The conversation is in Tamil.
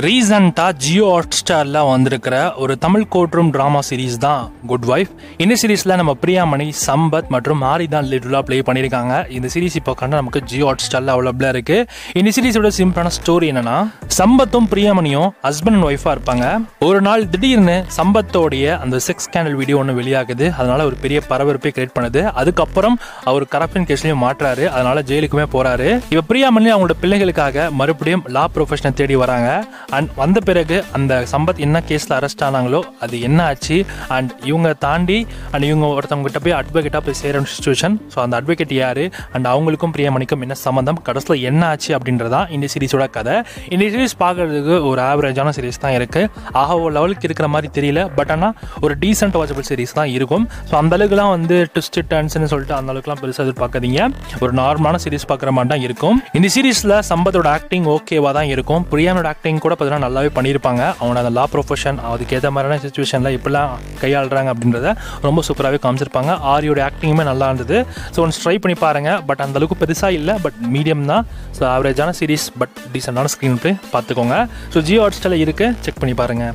ரீசெண்டாக ஜியோ ஹாட்ஸ்டாரில் வந்திருக்கிற ஒரு Tamil court room drama series தான் குட் வைஃப். இந்த சீரீஸில் நம்ம பிரியாமணி, சம்பத் மற்றும் மாரி தான் லிட்டலாக ப்ளே பண்ணியிருக்காங்க. இந்த சீரீஸ் இப்போ கண்டு நமக்கு ஜியோ ஹாட்ஸ்டாரில் அவைலபிளாக இருக்குது. இந்த சீரீஸோட சிம்பிளான ஸ்டோரி என்னன்னா, சம்பத்தும் பிரியாமணியும் ஹஸ்பண்ட் அண்ட் ஒய்ஃபாக இருப்பாங்க. ஒரு நாள் திடீர்னு சம்பத்தோடைய அந்த செக்ஸ் ஸ்கேண்டல் வீடியோ ஒன்று வெளியாகுது. அதனால ஒரு பெரிய பரபரப்பை கிரியேட் பண்ணுது. அதுக்கப்புறம் அவர் கரப்ஷன் கேஸ்லையும் மாட்டுறாரு. அதனால ஜெயிலுக்குமே போறாரு. இப்போ பிரியாமணி அவங்களோட பிள்ளைகளுக்காக மறுபடியும் லா ப்ரொஃபஷனை தேடி வராங்க. அண்ட் வந்த பிறகு அந்த சம்பத் என்ன கேஸில் அரெஸ்ட் ஆனாங்களோ அது என்ன ஆச்சு, அண்ட் இவங்க தாண்டி அண்ட் இவங்க ஒருத்தவங்க கிட்ட போய் அட்வொகேட்டாக போய் சேர சுச்சுவேஷன். ஸோ அந்த அட்வொகேட் யார், அண்ட் அவங்களுக்கும் பிரியாமணிக்கும் என்ன சம்மந்தம், கடைசியில் என்ன ஆச்சு அப்படின்றதான் இந்த சீரீஸோட கதை. இந்த சீரீஸ் பார்க்கறதுக்கு ஒரு ஆவரேஜான சீரீஸ் தான் இருக்குது. ஆக ஒரு லெவலுக்கு இருக்கிற மாதிரி தெரியல, பட் ஆனால் ஒரு டீசென்ட் வாட்சபிள் சீரீஸ் தான் இருக்கும். ஸோ அந்தளவுக்குலாம் வந்து ட்விஸ்ட் டர்ன்ஸ்னு சொல்லிட்டு அந்தளவுக்குலாம் பெருசாக எதிர்பார்க்காதீங்க. ஒரு நார்மலான சீரீஸ் பார்க்குற மாதிரி தான் இருக்கும். இந்த சீரீஸில் சம்பத்தோட ஆக்டிங் ஓகேவா தான் இருக்கும். பிரியாமோட ஆக்டிங் கூட பார்த்தீங்கன்னா நல்லாவே பண்ணியிருப்பாங்க. அவங்க அந்த லா ப்ரொஃபஷன் அதுக்கேற்ற மாதிரியான சுச்சுவேஷனில் இப்படிலாம் கையாளுறாங்க அப்படின்றத ரொம்ப சூப்பராகவே காமிச்சிருப்பாங்க. ஆரியோட ஆக்டிங்குமே நல்லா இருந்தது. ஸோ ஒன்ஸ் ட்ரை பண்ணி பாருங்கள். பட் அந்தளவுக்கு பெருசாக இல்லை, பட் மீடியம் தான். ஸோ ஆவரேஜான சீரீஸ், பட் டீசெண்டான ஸ்க்ரீன் ப்ளே பார்த்துக்கோங்க. ஸோ ஜியோ ஹாட்ஸ்டாரில் இருக்குது, செக் பண்ணி பாருங்கள்.